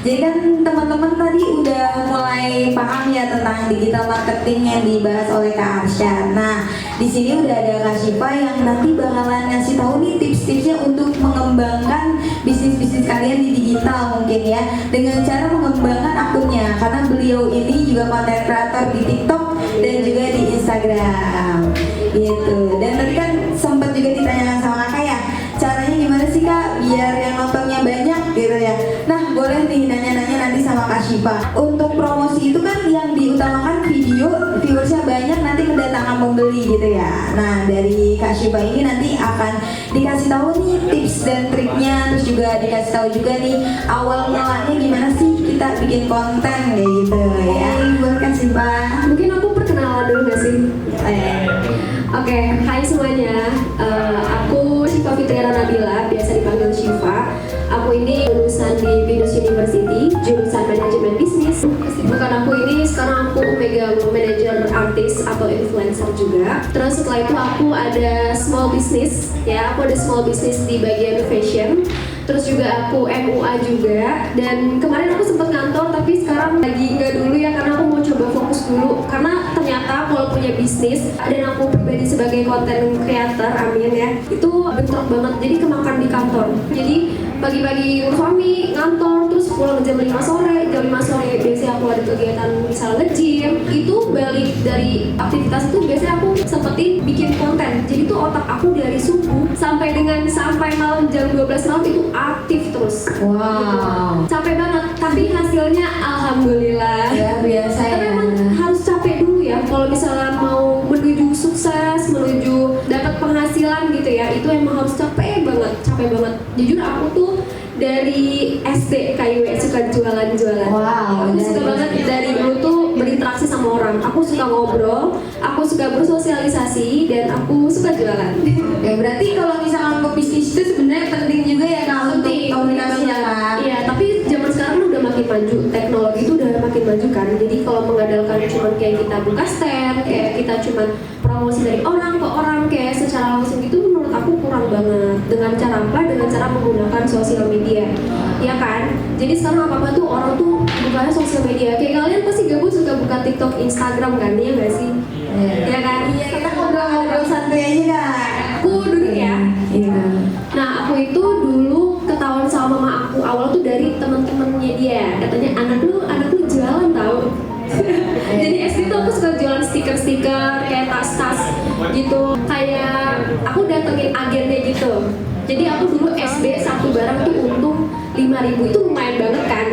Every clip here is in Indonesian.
Jadi kan teman-teman tadi udah mulai paham ya tentang digital marketing yang dibahas oleh Kak Arsya. Nah, di sini udah ada Kak Syifa yang nanti bakalan ngasih tahu nih tips-tipsnya untuk mengembangkan bisnis-bisnis kalian di digital mungkin ya, dengan cara mengembangkan akunnya. Karena beliau ini juga content creator di TikTok dan juga di Instagram gitu. Dan tadi kan sempat juga ditanyakan sama Kakak ya, caranya gimana sih Kak biar yang nontonnya banyak gitu ya. Nah, boleh nih nanya-nanya nanti sama Kak Syifa. Untuk promosi itu kan yang diutamakan video, viewersnya banyak, nanti mendatangkan pembeli gitu ya. Nah, dari Kak Syifa ini nanti akan dikasih tahu nih tips dan triknya, terus juga dikasih tahu juga nih awal mulanya gimana sih kita bikin konten kayak gitu ya. Buat Kak Syifa, Mungkin aku perkenalan dulu gak sih? Oke, hai semuanya. Aku Syifa Fitriana Nabila, biasa dipanggil Syifa. Aku ini lulusan di Binus University, jurusan manajemen bisnis. Kesibukan aku ini sekarang aku megang manajer artis atau influencer juga. Terus setelah itu aku ada small business, ya. Aku ada small business di bagian fashion. Terus juga aku MUA juga. Dan kemarin aku sempat ngantor, tapi sekarang lagi nggak dulu ya, karena aku mau coba fokus dulu. Karena ternyata kalau punya bisnis dan aku pribadi sebagai content creator, amin ya, itu bentrok banget. Jadi kemakan di kantor. Jadi pagi-pagi suami ngantor, terus pulang jam 5 sore. Jam 5 sore biasanya aku ada kegiatan misalnya nge-gym. Itu balik dari aktivitas itu biasanya aku sempetin bikin konten. Jadi tuh otak aku dari subuh sampai malam jam 12 malam itu aktif terus. wow, Capek banget, tapi hasilnya alhamdulillah. ya biasa ya. Tapi emang harus capek dulu ya kalau misalnya mau menuju sukses, menuju dapat penghasilan gitu ya. Itu emang harus capek banget. Jujur aku tuh dari SD KIW suka jualan-jualan. Wow, Aku suka banget dari dulu tuh berinteraksi sama orang. Aku suka ngobrol, aku suka bersosialisasi, dan aku suka jualan. Ya berarti kalau misalkan mau bisnis itu sebenarnya penting juga ya Kak untuk komunikasi ya Kak. Iya, tapi zaman sekarang udah makin maju, teknologi itu udah makin maju kan. Jadi kalau mengandalkan cuma kayak kita buka stand, kayak kita cuma promosi dari orang ke orang kayak secara langsung itu, menurut aku kurang banget. Dengan cara apa? Dengan cara menggunakan sosial media, ya kan? Jadi sekarang apa-apa tuh orang tuh bukanya sosial media. Kayak kalian pasti gabut suka buka TikTok, Instagram kan, ya nggak sih? Ya kan? Iya, kita ngobrol-ngobrol santai aja Kak. Aku duduk ya. Iya. Nah, aku itu dulu ketahuan sama mama aku awal tuh dari teman-temannya dia. Katanya anak lu jualan tau. Jadi SD tuh aku suka jualan stiker-stiker kayak tas-tas gitu. Kayak aku datengin agennya gitu. Jadi aku dulu SD satu barang tuh untung 5.000, itu lumayan banget kan?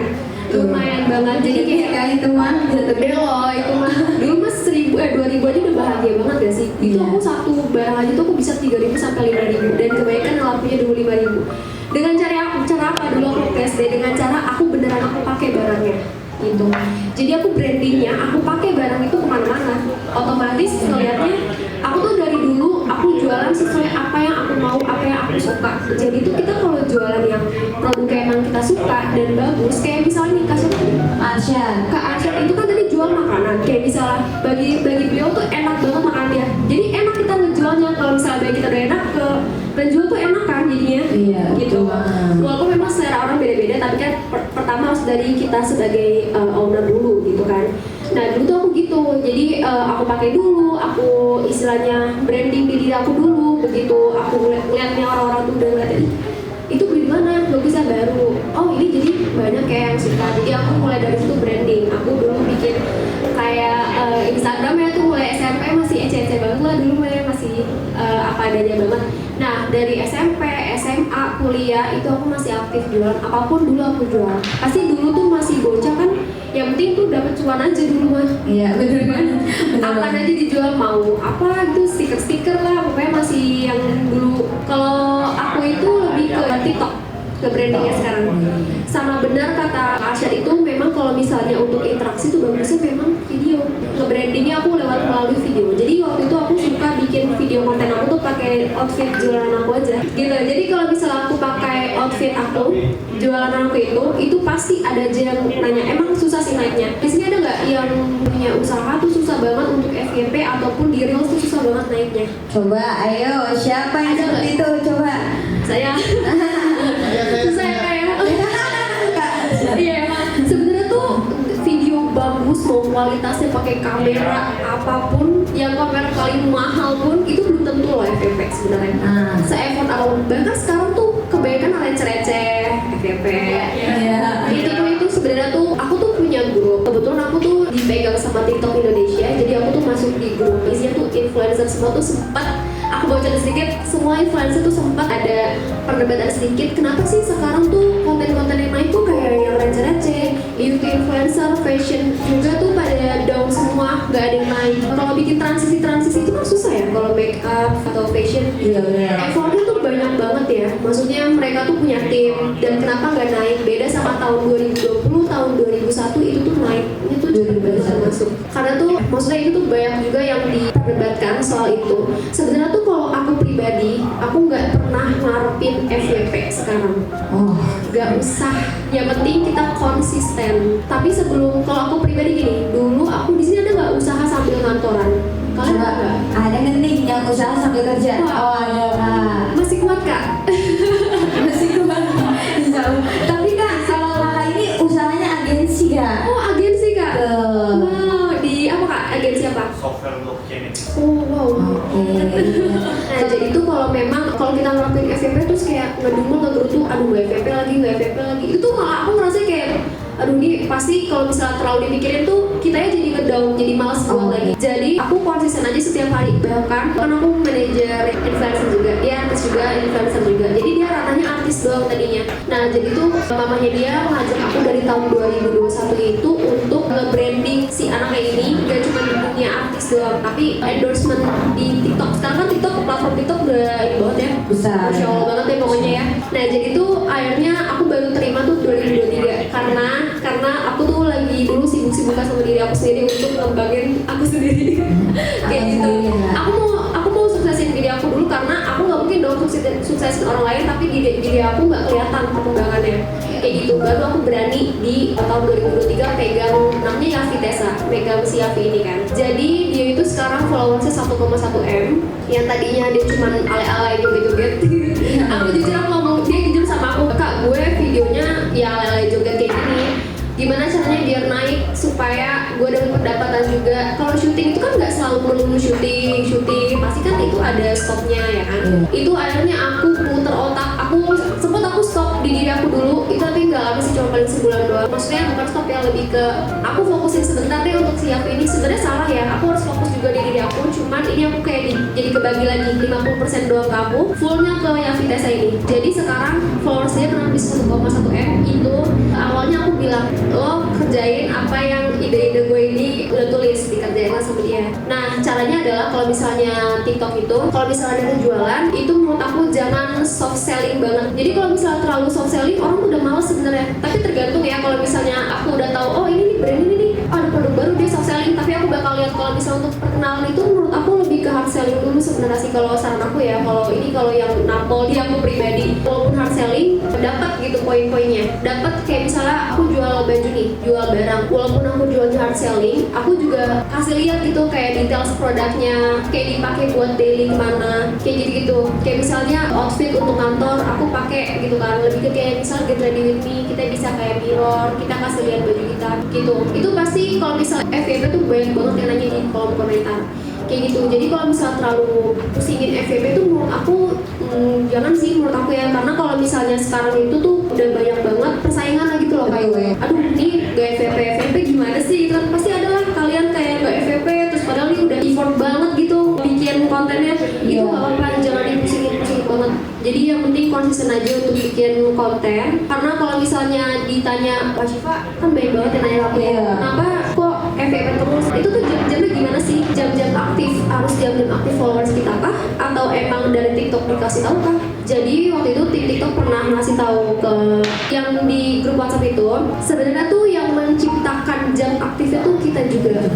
Lumayan banget. Jadi kayak kali itu mah gede loh itu mah. Dulu mah 2.000 aja udah bahagia banget gak sih? Itu aku satu barang aja tuh aku bisa 3.000 sampai 5.000, dan kebanyakan lakunya dulu 5.000. Dengan cara apa dulu aku ke SD? Dengan cara aku beneran aku pakai barangnya gitu. Jadi aku brandingnya, aku pakai barang itu kemana-mana. Otomatis ngeliatnya aku tuh dari dulu aku jualan sesuai apa yang aku mau, apa yang aku suka. Jadi tuh kita kalau jualan yang produknya emang kita suka dan bagus, kayak misalnya nih Kak Arsya itu kan tadi jual makanan, kayak misalnya bagi beliau tuh enak banget makannya. Jadi enak kita ngejualnya. Kalau misalnya bagi kita udah enak, ke penjual tuh enak kan jadinya. Iya, gitu. Walaupun memang selera orang beda-beda, tapi kan pertama harus dari kita sebagai owner dulu gitu kan. Nah dulu tuh aku gitu, jadi aku pakai dulu, aku istilahnya branding diri aku dulu. Begitu aku ngeliatnya orang-orang tuh udah ngeliatin, itu beli di mana, bagusnya baru, oh ini jadi banyak kayak yang suka. Jadi aku mulai dari situ branding. Aku dulu bikin kayak Instagramnya tuh mulai SMP masih ece-ece banget lah dulu, masih apa adanya banget. Nah dari SMP, SMA, kuliah itu aku masih aktif jualan, apapun dulu aku jual. Pasti dulu tuh masih bocah kan, yang penting tuh dapat cuan aja dulu mah. Iya bener banget. Apa aja dijual, mau apa gitu, stiker-stiker lah, pokoknya masih yang dulu. Kalau aku itu lebih ke TikTok, ke brandingnya sekarang. Sama benar kata Arsya itu, memang kalau misalnya untuk interaksi tuh bagusnya memang video. Nge-brandingnya aku lewat melalui video. Jadi waktu itu aku suka bikin video konten aku tuh pakai outfit jualan aku aja gitu. Jadi kalau misalnya aku pakai outfit aku jualan aku itu pasti ada aja yang nanya, emang susah sih naiknya? Di sini ada nggak yang punya usaha tuh susah banget untuk FYP ataupun di Reels tuh susah banget naiknya? Coba ayo, siapa yang seperti itu? Coba. Saya susah ya kayak iya emang kualitasnya pakai kamera apapun, yang kamera paling mahal pun itu belum tentu loh FVP sebenarnya. Se-effort apapun, bahkan sekarang tuh kebanyakan receh-receh FVP. Itu sebenarnya tuh aku tuh punya grup. Kebetulan aku tuh dipegang sama TikTok Indonesia, jadi aku tuh masuk di grup. Isinya tuh influencer semua tuh sempat. Aku baca sedikit, semua influencer tuh sempat ada perdebatan sedikit. Kenapa sih sekarang tuh konten-konten yang naik tuh kayak yang receh-receh, beauty influencer, fashion juga tuh pada down semua, nggak ada yang naik. Kalau bikin transisi itu kan susah ya, kalau make up atau fashion. Effortnya tuh banyak banget ya. Maksudnya mereka tuh punya tim, dan kenapa nggak naik? Beda sama tahun 2020, tahun 2001 itu tuh naiknya tuh juga baru masuk. Karena tuh maksudnya itu tuh banyak juga yang diperdebatkan soal itu. Sebenarnya tuh kalau aku pribadi, aku nggak pernah ngarepin FYP sekarang. Nggak usah. Yang penting kita konsisten. Tapi sebelum, kalau aku pribadi gini, dulu aku di sini ada nggak usaha sambil kantoran? Kalian nggak? Ada nggak nih yang usaha sambil kerja? Ada. Masih kuat kak? Masih kuat. Tapi kak, kalau kakak ini usahanya agensi kak? Oh agensi kak? Wow, di apa kak? Agensi apa? Software blockchain. Oh wow. Nah jadi itu kalau kita ngelakuin FVP terus kayak ngedumel ngegerutu, aduh nggak FVP lagi, itu tuh malah aku ngerasa kayak aduh ini pasti kalau misalnya terlalu dipikirin tuh kitanya jadi ngedown, jadi malas buat lagi. Jadi aku konsisten aja setiap hari, bahkan kan aku manajer influencer juga, dia artis juga, influencer juga. Jadi dia ranahnya artis doang tadinya. Nah jadi tuh mamanya dia ngajak aku dari tahun 2021 itu untuk nge-branding si anaknya ini, gak cuma di dunia artis doang, tapi endorsement di TikTok. Sekarang kan platform TikTok udah ini banget ya, besar, Masya Allah banget ya pokoknya ya. Nah jadi tuh akhirnya aku baru terima tuh 2023 karena aku tuh lagi dulu sibuk-sibukan sama diri aku sendiri untuk ngembangin aku sendiri. Kayak gitu. Aku mau suksesin diri aku dulu, karena aku nggak mungkin dong suksesin orang lain tapi diri aku nggak kelihatan perkembangannya. Kayak gitu. Baru aku berani di tahun 2023 pegang namanya Yafi Tessa, megang si Yafi ini kan. Jadi dia itu sekarang followersnya 1,1 M. Yang tadinya dia cuma ale-ale joget-joget. Aku jujur ngomong, dia jujur sama aku, kak gue videonya ya ale-ale joget kayak gini, gimana caranya biar naik supaya gue dapat pendapatan juga. Kalau syuting itu kan nggak selalu melulu syuting, pasti kan itu ada stopnya ya kan. Itu akhirnya aku puter otak, sempat aku stop di diri aku dulu, itu tapi nggak lama sih, cuma paling sebulan doang. Maksudnya bukan stop ya, lebih ke aku fokusin sebentar deh untuk si aku ini. Sebenarnya salah ya, aku harus fokus juga di diri aku, cuman ini aku kayak jadi kebagi lagi 50% doang ke aku, fullnya ke Yafi Tessa ini. Jadi sekarang followersnya kurang lebih 1,1 M. Itu awalnya aku bilang, lo kerjain apa yang ide-ide gue ini udah tulis, dikerjain lah sama dia. Nah caranya adalah kalau misalnya TikTok itu, kalau misalnya ada jualan itu menurut aku jangan soft selling banget. Jadi kalau misalnya terlalu soft selling, orang tuh udah males sebenarnya. Tapi tergantung ya, kalau misalnya aku udah tahu oh ini nih brand ini nih, ada produk baru dia soft selling, tapi aku bakal lihat kalau misalnya untuk perkenalan itu menurut aku lebih ke hard selling dulu sebenarnya sih, kalau saran aku ya. Kalau yang nampol di aku pribadi, walaupun hard selling dapat gitu poin-poinnya, dapat kayak misalnya aku jual baju nih, jual barang, walaupun aku jualnya hard selling, aku juga kasih lihat gitu kayak details produknya, kayak dipakai buat daily kemana, kayak gitu. Kayak misalnya outfit untuk kantor aku pakai gitu kan, lebih ke kayak misalnya get ready with me, kita bisa kayak mirror, kita kasih lihat baju kita gitu. Itu pasti kalau misalnya FYP tuh banyak banget yang nanya di kolom komentar kayak gitu. Jadi kalau misalnya terlalu pusingin FYP tuh menurut aku jangan sih, menurut aku ya. Karena kalau misalnya sekarang itu tuh udah banyak banget persaingan lah gitu loh, kayak gue aduh ini gak FYP gimana sih gitu kan. Pasti ada lah kalian kayak gak FYP terus padahal ini udah effort banget gitu bikin kontennya. Itu gak apa-apa, jangan dipusingin banget. Jadi yang penting konsisten aja untuk bikin konten. Karena kalau misalnya ditanya, Pak Syifa kan banyak banget yang nanya aku ya, kenapa kok FYP terus? Itu tuh jam-jamnya gimana sih? Jam-jam aktif, harus jam-jam aktif followers kita kah? Atau emang dari TikTok dikasih tahu kah? Jadi waktu itu tim TikTok pernah ngasih tahu ke yang di grup WhatsApp itu, sebenarnya tuh yang menciptakan jam aktifnya tuh kita juga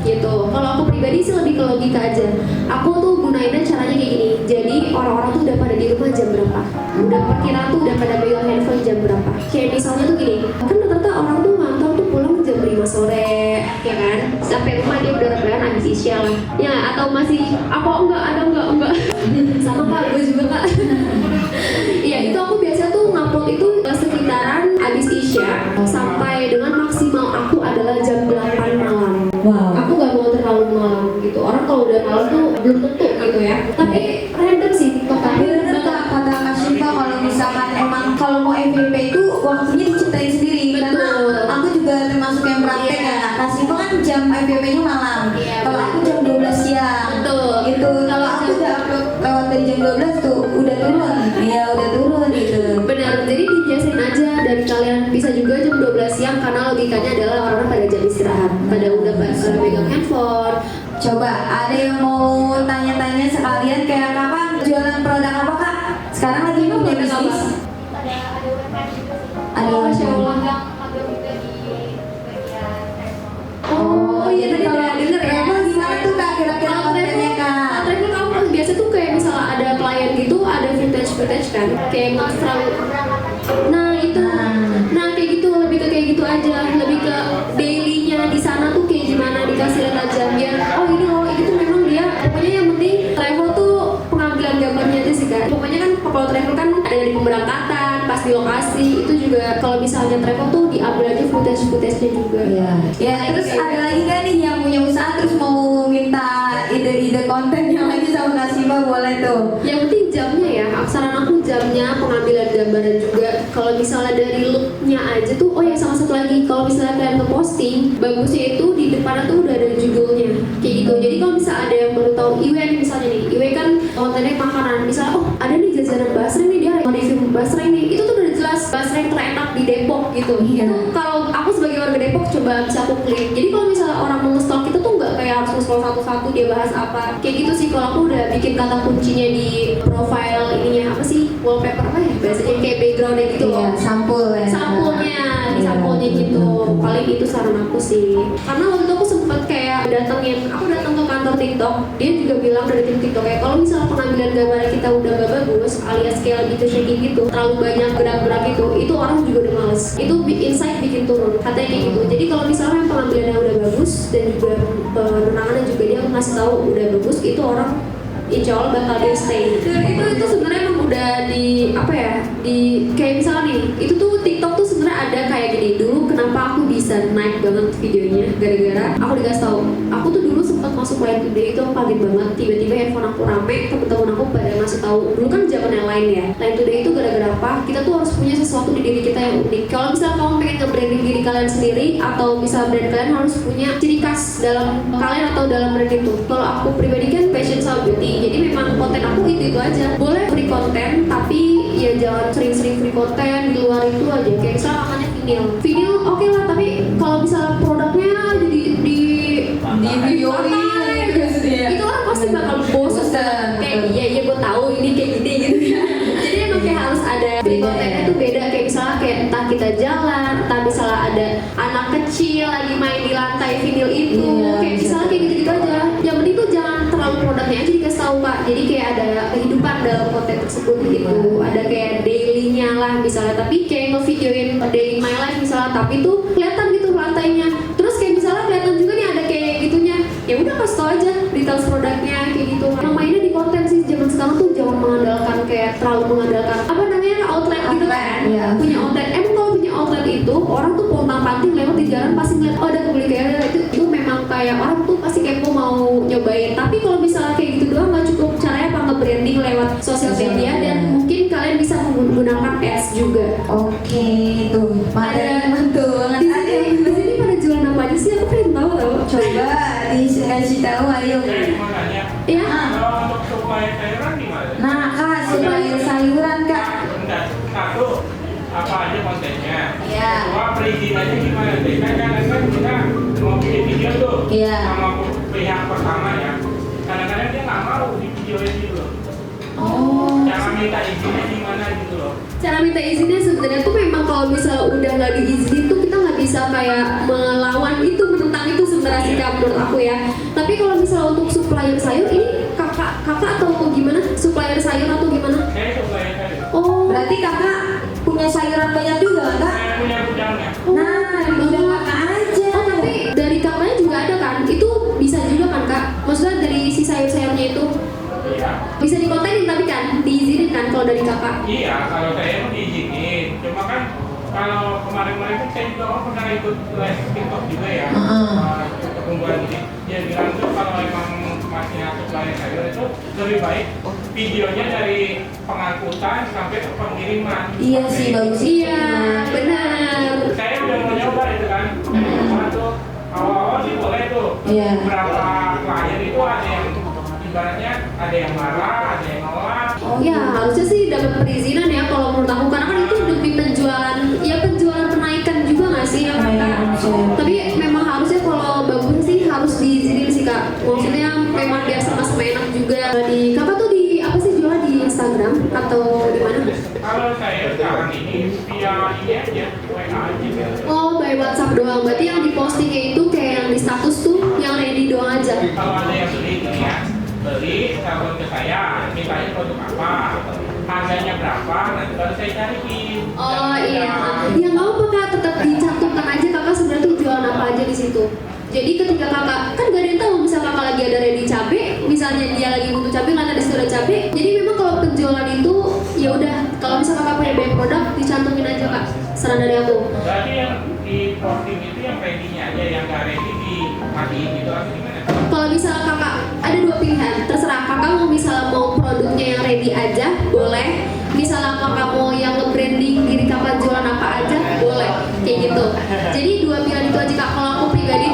gitu. Kalau aku pribadi sih lebih ke logika aja. Aku tuh gunainnya caranya kayak gini. Jadi orang-orang tuh udah pada di rumah jam berapa? Udah perkiraan tuh udah pada pegang handphone jam berapa? Kayak misalnya tuh gini, kan ternyata orang tuh ngantor tuh pulang jam 5 sore, ya kan? Sampai rumah dia udah rebahan habis isya lah. Ya, atau masih apa enggak. Sama Kak, gue juga Kak. Iya, itu aku biasa tuh ngupload itu sekitaran habis isya sampai dengan maksimal aku adalah jam 8 malam. FYP itu waktunya diciptain sendiri. Karena aku juga termasuk yang praktek ya. Kasih kan jam FYP-nya malam. Iya, Kalau aku jam 12 siang. Betul. Itu kalau aku udah upload lewat dari jam 12 tuh udah turun. Iya, udah turun gitu. Benar, jadi dibiasain aja dari kalian bisa juga jam 12 siang karena logikanya adalah orang-orang pada jam istirahat, pada udah pegang handphone. Coba ada yang mau tanya-tanya sekalian kayak kakak jualan produk apa kak? Sekarang lagi punya bisnis? Ada Masya Allah. Oh iya tadi kalau denger ya. travel gimana tuh kak kira-kira kontennya kak? Travel kamu biasa tuh kayak misalnya ada klien gitu, ada vintage kan, kayak selalu. Nah itu, nah kayak gitu lebih ke kayak gitu aja, lebih ke dailynya di sana tuh kayak gimana dikasih lihat aja biar oh ini loh itu memang dia. Pokoknya yang penting travel tuh pengambilan gambarnya aja sih kan. Pokoknya kan kalau travel kan ada dari pemberangkatan, pas di lokasi itu juga kalau misalnya travel tuh diambil aja footage-nya juga. Iya. Ya terus ada lagi kan nih yang punya usaha terus mau minta ide-ide kontennya lagi sama Kak Siva boleh tuh. Yang penting jamnya ya, saran aku jamnya, pengambilan gambaran juga. Kalau misalnya dari looknya aja tuh, oh ya sama satu lagi, kalau misalnya kalian ngeposting, bagusnya itu di depannya tuh udah ada judulnya, kayak gitu. Jadi kalau misalnya ada yang baru tahu Iwe nih misalnya nih, Iwe kan kontennya makanan, misalnya oh ada nih jajanan basreng nih, dia mau review basreng nih, itu tuh udah jelas basreng terenak di Depok gitu. Iya. Itu kalau aku sebagai warga Depok coba bisa aku klik. Jadi kalau misalnya orang mau nge-stalk kita tuh nggak kayak harus nge-scroll satu-satu dia bahas apa, kayak gitu sih. Kalau aku udah bikin kata kuncinya di profile ininya apa sih, wallpaper apa ya biasanya kayak backgroundnya gitu loh. Iya, sampul ya. Sampulnya, di sampulnya gitu. Paling itu saran aku sih. Karena waktu itu aku sempet kayak aku datang ke kantor TikTok, dia juga bilang dari tim TikTok kayak kalau misalnya pengambilan gambar kita udah gak bagus, alias kayak lebih ke shaking gitu, terlalu banyak gerak-gerak gitu, itu orang juga udah males. Itu insight bikin turun, katanya kayak gitu. Jadi kalau misalnya pengambilannya udah bagus dan juga penerangannya juga dia ngasih tahu udah bagus, itu orang insya Allah bakal dia stay. Itu sebenarnya emang udah di apa ya, di kayak misalnya nih, itu tuh TikTok tuh sebenarnya ada kayak gini. Dulu kenapa aku bisa naik banget videonya, gara-gara aku dikasih tahu. Aku tuh dulu sempat masuk Line Today, itu aku kaget banget, tiba-tiba handphone aku rame, temen-temen aku pada ngasih tahu. Dulu kan zaman yang lain ya, Line Today itu gara-gara apa, kita tuh harus punya sesuatu di diri kita yang unik. Kalau misalnya kamu pengen nge-branding diri kalian sendiri, atau misalnya brand kalian harus punya ciri khas dalam kalian atau dalam brand itu. Kalau aku pribadi kan fashion sama beauty, jadi memang konten aku itu aja. Boleh free konten, tapi ya jangan sering-sering free konten di luar itu aja. Kayak misalnya makanya vinyl oke lah, tapi kalau misalnya produknya di videoin gitu ya, itu orang pasti bakal bosan. Kayak iya gue tahu ini kayak gini gitu ya. Jadi emang kayak harus ada free kontennya tuh beda. Kayak misalnya kayak entah kita jalan, entah misalnya ada anak kecil lagi main di lantai vinyl itu, kayak misalnya kayak gitu-gitu aja. Yang penting tuh jangan terlalu produknya aja dikasih tahu Pak. Jadi kayak ada kehidupan dalam konten tersebut gitu. Ada kayak dailynya lah misalnya, tapi kayak ngevideoin daily my life misalnya, tapi tuh kelihatan gitu lantainya. Terus kayak misalnya kelihatan juga nih ada kayak gitunya. Ya udah kasih tau aja details produknya kayak gitu. Emang mainnya di konten sih zaman sekarang tuh jangan mengandalkan kayak terlalu mengandalkan apa namanya outlet gitu kan. Iya. Punya outlet. Emang kalau punya outlet itu orang tuh pontang-panting lewat di jalan pasti ngeliat oh ada kebeli kayak itu memang kayak orang tuh pasti kepo mau nyobain. Tapi kalau misalnya kayak gitu doang nggak cukup, caranya apa nge-branding lewat sosial media dan mungkin kalian bisa menggunakan ads juga. Oke, tuh mantul banget. Di sini pada jualan apa aja sih? Aku pengen tahu tau. Coba dikasih tahu ayo. Iya. Kalau untuk supplier sayuran gimana? Nah kak, supplier sayuran kak. Enggak, satu apa aja kontennya. Iya. Kedua perizinannya gimana? Kadang-kadang kita mau bikin video tuh Iya. sama pihak pertama ya. Kadang-kadang dia nggak mau di videoin gitu loh. Oh. Cara minta izinnya gimana gitu loh. Cara minta izinnya sebenarnya tuh memang kalau misalnya udah nggak diizinin tuh kita nggak bisa kayak melawan itu, menentang itu sebenarnya sih Kak, menurut aku ya. Tapi kalau misalnya untuk supplier sayur ini kakak atau gimana? Supplier sayur atau gimana? Saya supplier sayur. Oh, Berarti kakak punya sayuran banyak juga kak? Saya punya gudangnya. Nah, di gudang kakak aja. Oh, tapi dari kakaknya juga ada kan? Itu bisa juga kan Kak? Maksudnya dari si sayur-sayurnya itu Iya. bisa dikontenin tapi kan diizinin kan kalau dari kakak? Iya, kalau saya mau diizinin. Cuma kan kalau kemarin-kemarin kan saya juga pernah ikut les TikTok juga ya. Perkumpulan ini. Dia bilang tuh kalau emang masih supplier sayur itu lebih baik videonya dari pengangkutan sampai ke pengiriman. Iya sih, bagus. Iya, benar. Saya udah mau nyoba itu kan, dari rumah tuh awal-awal sih boleh tuh. Iya. Beberapa klien itu ada yang ibaratnya ada yang marah, ada yang nolak. Ya harusnya sih dapat perizinan ya kalau menurut aku, karena kan itu demi penjualan, ya penjualan penaikan juga nggak sih ya kan Kak? Tapi memang harusnya kalau bagus sih harus diizinin sih Kak. Maksudnya memang biar sama-sama enak juga. Di Kakak tuh di apa sih jualan di Instagram atau di mana? Kalau saya sekarang ini via ini aja, WA aja. Oh, by WhatsApp doang. Berarti yang dipostingnya itu kayak yang di status tuh yang ready doang aja. Kalau ada yang beli ini ya, beli telepon ke saya, mintanya produk apa, harganya berapa, nanti baru saya cariin. Oh iya, ya nggak apa Kak, tetap dicantumkan aja Kakak sebenarnya tuh jualan apa aja di situ. Jadi ketika Kakak, kan gak ada yang tahu misal Kakak lagi ada ready cabe, misalnya dia lagi butuh cabe, karena di situ ada cabe. Jadi memang kalau penjualan itu ya udah, kalau misal Kakak punya banyak produk, dicantumin aja Kak. Saran dari aku. Berarti yang di posting itu yang ready-nya aja, yang nggak ready dimatiin gitu atau gimana? Kalau misal Kakak ada dua pilihan, terserah Kakak mau misal mau produknya yang ready aja, boleh. Misalnya Kakak mau yang nge-branding diri Kakak jualan apa aja, boleh. Kayak gitu. Jadi dua pilihan itu aja Kak. Kalau aku pribadi,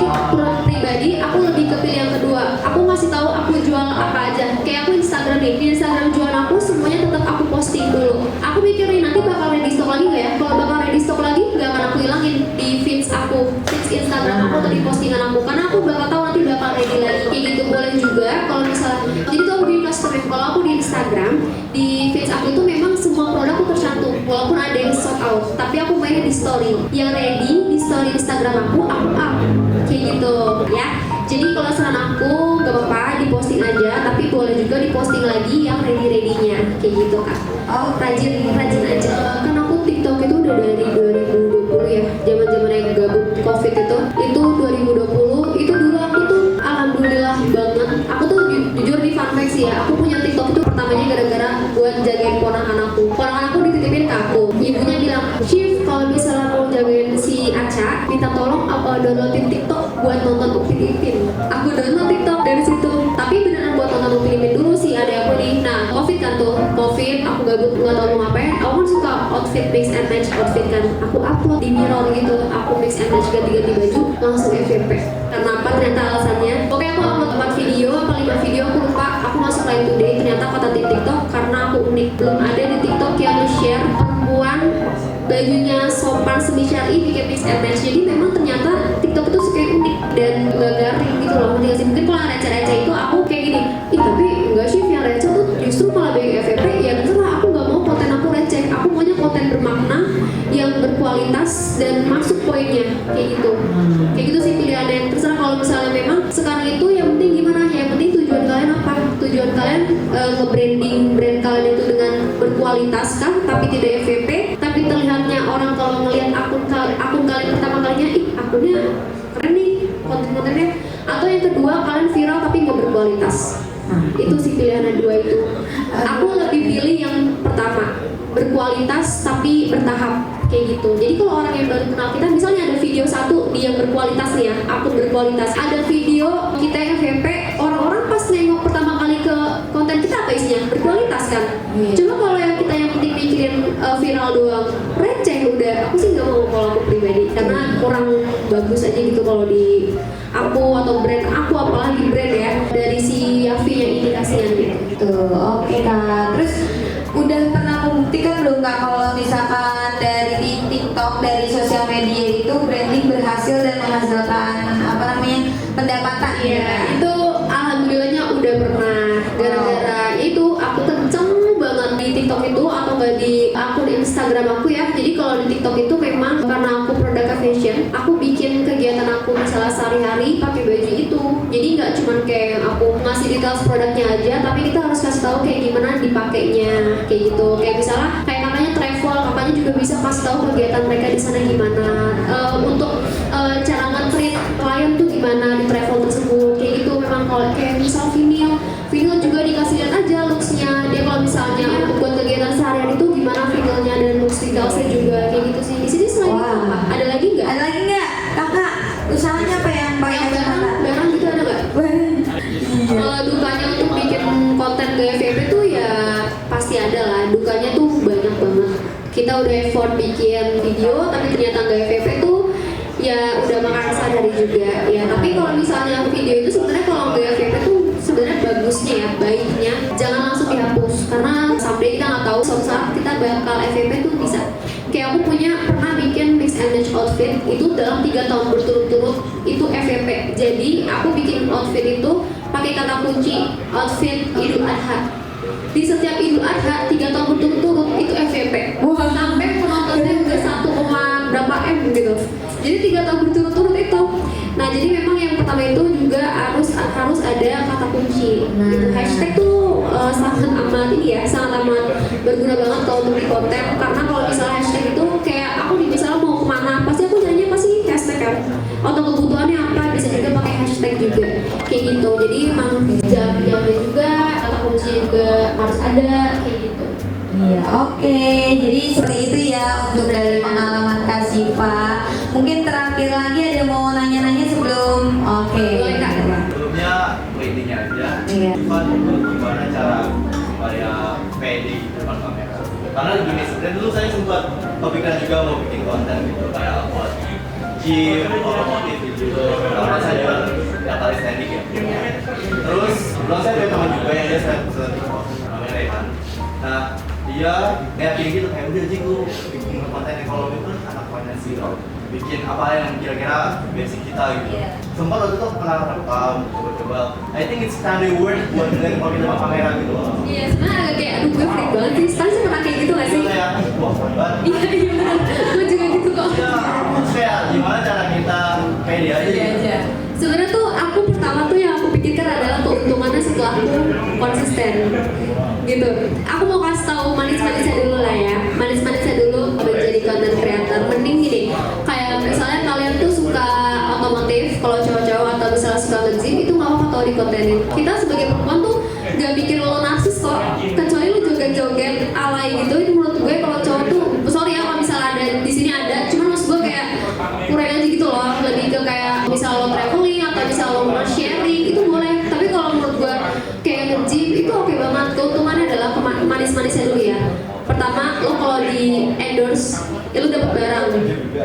aku lebih ke pilih yang kedua. Aku ngasih tahu aku jual apa aja. Kayak aku Instagram nih, di Instagram jualan aku semuanya tetap aku posting dulu. Aku mikirin nanti bakal ready stock lagi nggak ya? Kalau bakal ready stock lagi, nggak akan aku hilangin di feeds aku, feeds Instagram aku atau di postingan aku, karena aku bakal tahu nanti bakal ready lagi. Kayak gitu boleh juga. Kalau misalnya, jadi tuh aku bikin custom. Kalau aku di Instagram, di feeds aku itu memang semua produk aku tercantum, walaupun ada yang sold out, tapi aku mainnya di story. Yang ready di story Instagram aku up, kayak gitu ya. Jadi kalau saran aku gak apa-apa diposting aja, tapi boleh juga diposting lagi yang ready-readynya kayak gitu Kak. Oh, rajin aja. Kan aku TikTok itu udah dari 2020 ya, zaman yang gabut COVID itu 2020. Itu dulu aku tuh alhamdulillah banget. Aku tuh jujur di fun fact sih ya, aku punya TikTok itu pertamanya gara-gara buat jagain ponakan aku. Ponakan aku dititipin ke aku. Ibunya bilang, "Chief, kalau misalnya mau jagain si Aca, minta tolong apa downloadin TikTok buat nonton Upin Ipin." Aku download TikTok dari situ. Tapi beneran buat nonton Upin Ipin dulu sih, ada aku nih. Nah, COVID kan tuh, COVID, aku gabut nggak tahu mau ngapain. Aku kan suka outfit mix and match outfit kan. Aku upload di mirror gitu, aku mix and match ganti-ganti baju, langsung FYP. Karena apa? Ternyata alasannya. Oke, aku upload 4 video, apa 5 video aku lupa. Aku masuk Line Today, ternyata kata di TikTok karena aku unik. Belum ada di TikTok yang nge-share perempuan bajunya sopan semi syar'i bikin mix and match. Jadi memang ternyata TikTok itu kayak unik dan gak garing gitu loh. Mungkin kalau yang receh-receh itu aku kayak gini, ih tapi enggak sih yang receh tuh justru malah banyak FYP. Ya terserah, aku gak mau konten aku receh, aku maunya konten bermakna yang berkualitas dan masuk poinnya kayak gitu. Kayak gitu sih pilihannya. Terserah kalau misalnya memang sekarang itu yang penting gimana, yang penting tujuan kalian apa? Tujuan kalian nge-branding brand kalian itu dengan berkualitas kah, tapi tidak FYP, tapi terlihatnya orang kalau ngelihat akun kalian pertama kalinya, ih akunnya keren nih konten-kontennya, atau yang kedua kalian viral tapi nggak berkualitas. Itu sih pilihan dua itu. Aku lebih pilih yang pertama, berkualitas tapi bertahap kayak gitu. Jadi kalau orang yang baru kenal kita, misalnya ada video satu dia yang berkualitas nih ya, akun berkualitas, ada video kita yang FYP, orang-orang pas nengok pertama kali ke konten kita apa isinya? Berkualitas kan? Cuma kalau yang kita yang penting mikirin viral doang, receh udah, aku sih nggak mau kalau aku pribadi, karena kurang bagus aja gitu kalau di aku atau brand aku, apalagi brand ya dari si Yafi yang ini kasihan gitu. Oke Kak. Terus udah pernah membuktikan belum Kak kalau misalkan dari di TikTok, dari sosial media itu branding berhasil dan menghasilkan apa namanya pendapatan? Iya, itu alhamdulillahnya udah pernah. Gara-gara itu aku kenceng banget di TikTok itu, atau nggak di akun Instagram aku ya. Jadi kalau di TikTok itu memang karena aku produknya fashion, aku bikin kegiatan aku misalnya sehari-hari pakai baju itu. Jadi nggak cuman kayak aku ngasih details produknya aja, tapi kita harus kasih tahu kayak gimana dipakainya, kayak gitu. Kayak misalnya kayak kakaknya travel, kakaknya juga bisa kasih tahu kegiatan mereka di sana gimana. Untuk cara nge-treat klien tuh gimana di travel tersebut, kayak gitu. Memang kalau kayak misal vinyl juga dikasih lihat aja looksnya dia, kalau misalnya untuk buat kegiatan seharian itu gimana vinylnya dan looks detailsnya juga kayak gitu sih. Di sini selain itu apa? Ada lagi nggak? Ada lagi nggak Kakak? Usahanya apa yang paling Barang gitu ada nggak? Kalau dukanya untuk bikin konten gaya FYP tuh ya video tapi ternyata nggak FYP tuh ya udah makan sadari juga ya. Tapi kalau misalnya video itu sebenarnya kalau nggak FYP tuh sebenarnya bagusnya ya, baiknya jangan langsung dihapus karena someday kita nggak tahu suatu saat kita bakal FYP tuh bisa. Kayak aku pernah bikin mix and match outfit itu dalam 3 tahun berturut-turut itu FYP. Jadi aku bikin outfit itu pakai kata kunci outfit Idul Adha. Di setiap Idul Adha 3 tahun berturut-turut itu FYP. Sampai penontonnya udah 1, berapa M gitu. Jadi 3 tahun berturut-turut itu. Nah jadi memang yang pertama itu juga harus ada kata kunci. Gitu. Hashtag tuh sangat amat ini ya, sangat amat berguna banget kalau untuk di konten. Karena kalau misalnya hashtag itu kayak aku misalnya mau kemana, pasti aku nanya pasti hashtag kan. Atau kebutuhannya apa, bisa juga pakai hashtag juga. Kayak gitu. Jadi emang jam-jamnya juga, kata kunci juga harus ada kayak gitu. Iya, oke. Jadi seperti itu ya untuk dari pengalaman Kak Syifa. Mungkin terakhir lagi ada mau nanya-nanya sebelum Boleh, Kak. Sebelumnya intinya aja. Iya. Gimana cara supaya pede di depan kamera? Karena gini, sebenarnya dulu saya sempat kepikiran juga mau bikin konten gitu kayak buat gym, otomotif gitu. Karena saya juga tiap kali standing ya. Terus belum saya punya teman juga yang dia saya namanya Rehan. Nah dia kayak gitu kayak udah sih gue bikin konten ekonomi kan anak finansial, bikin apa yang kira-kira basic kita gitu. Sempat waktu itu pernah rekam, coba-coba. I think it's kind of worth buat dengerin kalau kita pakai kamera gitu. Iya sebenarnya agak kayak aduh gue freak banget sih. Sekarang sih pernah kayak gitu nggak sih? Kayak wah keren banget. Iya benar. Gue juga gitu kok. Ya, kayak gimana cara kita pede aja gitu. Sebenarnya tuh aku pertama tuh yang aku pikirkan adalah keuntungannya setelah aku konsisten gitu. Aku mau kasih tahu manis-manisnya dulu lah ya. Manis-manisnya dulu menjadi content creator. Mending gini, kayak misalnya kalian tuh suka otomotif, kalau cowok-cowok atau misalnya suka nge-gym itu nggak apa-apa tau dikontenin. Kita sebagai perempuan tuh nggak bikin lo narsis kok. Kecuali lo joget-joget alay gitu. Itu menurut gue kalau cowok tuh, sorry ya kalau misalnya ada di sini ada, cuman maksud gue kayak kurang aja gitu loh. Lebih ke kayak misal lo traveling atau misal lo mau sharing itu boleh. Tapi kalau menurut gue kayak nge-gym itu oke banget. Keuntungannya adalah manis-manisnya dulu ya. Pertama, lo kalau di endorse, ya lo dapet barang.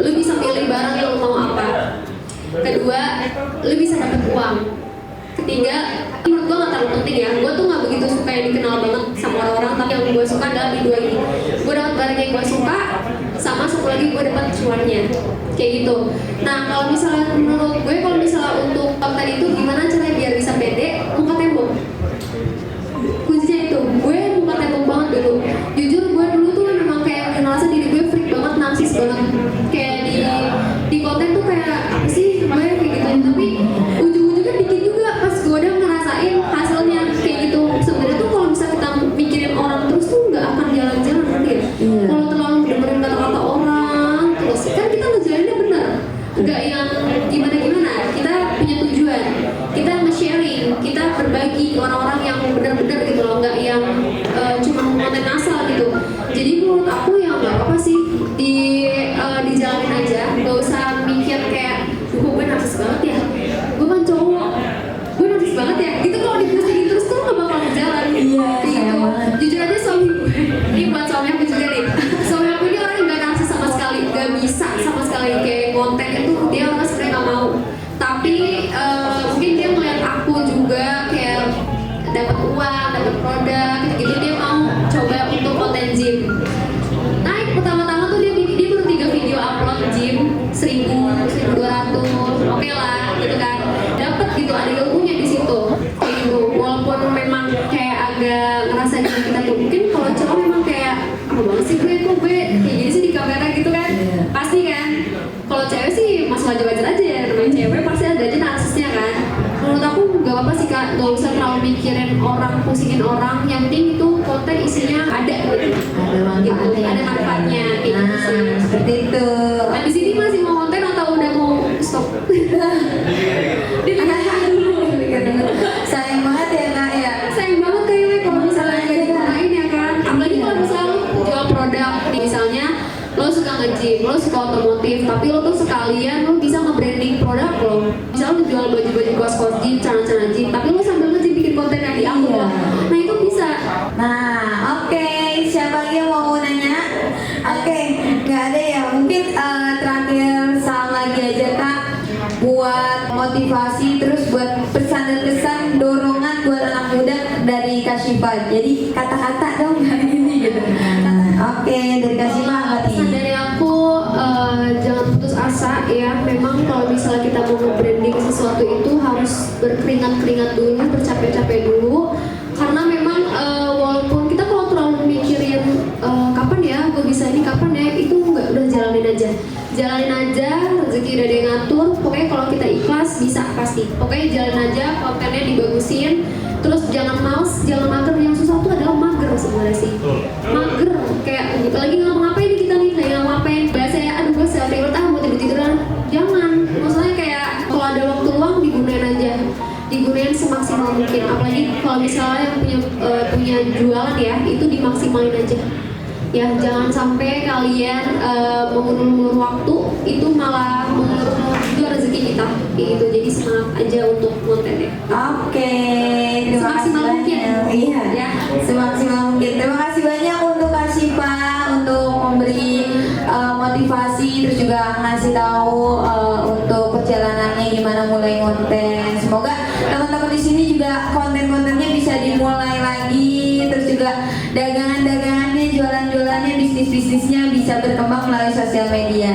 Lo bisa pilih barang yang lo mau apa. Kedua, lo bisa dapet uang. Ketiga, menurut gue gak terlalu penting ya. Gue tuh gak begitu suka yang dikenal banget sama orang-orang. Tapi yang gue suka adalah di dua ini. Gue dapet barang yang gue suka, sama satu lagi gue dapet cuannya. Kayak gitu. Nah kalau misalnya menurut gue, kalau misalnya untuk konten itu gimana caranya biar bisa pede, muka tembok. Kuncinya itu, gue muka tembok banget dulu. Jujur gue dulu tuh memang kayak ngerasa diri gue freak banget, narsis banget. Kayak di konten tuh kayak apa sih gue kayak gitu. Tapi ujung-ujungnya bikin juga pas gue udah ngerasain hasilnya kayak gitu. Sebenarnya tuh kalau misalnya kita mikirin orang terus tuh nggak akan jalan-jalan nanti ya. Kalau terlalu dengerin kata-kata orang terus kan kita ngejalaninnya benar. Nggak yang gimana-gimana. Kita punya tujuan. Kita nge-sharing, kita berbagi ke orang-orang yang benar-benar gitu loh, nggak yang cuma konten asal gitu. Jadi menurut aku ya nggak apa-apa sih dijalanin aja, nggak usah mikir kayak gue narsis banget ya, gue kan cowok, gue narsis banget ya. Gitu kalau dipostingin terus tuh nggak bakal jalan. Iya, gitu. sayang banget. Jujur aja suami gue, ini buat suami aku juga nih. Suami aku ini orang yang nggak narsis sama sekali, nggak bisa sama sekali kayak konten itu dia orang sebenarnya nggak mau. Tapi mungkin dia melihat aku juga kayak dapat uang, dapat produk, gitu dia mau coba untuk konten gym. Naik pertama-tama tuh dia baru 3 video upload gym 1.000, 1.200, oke lah gitu kan. Dapat gitu ada ilmunya di situ. Kayak gitu. Walaupun memang kayak agak ngerasa diri kita tuh mungkin kalau cowok memang kayak apa banget sih gue kayak gini sih di kamera gitu kan. Pasti kan. Kalau cewek sih masih wajar-wajar aja ya, namanya cewek pasti ada aja narsisnya kan. Menurut aku gak apa-apa sih kak, gak usah terlalu mikirin orang, pusingin orang. Yang penting itu konten isinya ada gitu. Ada manfaatnya gitu sih. Seperti itu. Nah di sini masih mau konten atau udah mau stop? Sayang banget ya kak ya. Sayang banget kayaknya kalau misalnya nggak digunain ya kan. Apalagi kalau misalnya jual produk, misalnya lo suka nge-gym, lo suka otomotif, tapi lo tuh sekalian lo bisa nge-branding produk lo. Misalnya lo jual baju-baju kos-kos gym, celana-celana gym, tapi lo sambil nge-gym bikin konten yang di upload. Iya. Nah itu bisa. Nah, oke. Siapa lagi yang mau nanya? Oke, nggak ada ya. Mungkin mungkin terakhir salam lagi aja Kak buat motivasi terus buat pesan dan kesan dorongan buat anak muda dari Kak Syifa. Jadi kata-kata dong kayak gini gitu. Oke, dari Kak Syifa apa Pesan nih? dari aku jangan putus asa ya. Memang kalau misalnya kita mau nge-branding sesuatu itu harus berkeringat-keringat dulu, bercapek-capek dulu. Karena memang walaupun kita kalau terlalu mikirin kapan ya gue bisa ini, kapan ya, itu nggak, udah jalanin aja. Jalanin aja, rezeki udah ada yang ngatur. Pokoknya kalau kita ikhlas bisa pasti. Pokoknya jalan aja, kontennya dibagusin. Terus jangan males, jangan mager. Yang susah tuh adalah mager sebenarnya sih. Mager, kayak lagi ngapa-ngapain kita nih, lagi ngapa-ngapain. Biasa ya, aduh gue self-reward mau tidur-tiduran. Jangan, maksudnya kayak kalau ada waktu luang digunain aja. Digunain semaksimal mungkin. Apalagi kalau misalnya yang punya jualan ya, itu dimaksimalin aja. Ya jangan sampai kalian mengulur-ulur waktu, itu malah mengulur-ulur juga rezeki kita kayak gitu. Jadi semangat aja untuk kontennya. Oke, terima kasih Semaksimal mungkin. banyak. Iya, Ya. semaksimal mungkin. Terima kasih banyak untuk Kak Syifa untuk memberi motivasi terus juga ngasih tahu untuk perjalanannya gimana mulai konten. Semoga teman-teman di sini juga konten-kontennya bisa dimulai lagi, terus juga dagangan-dagangannya, jualan-jualannya, bisnis-bisnisnya bisa berkembang melalui sosial media.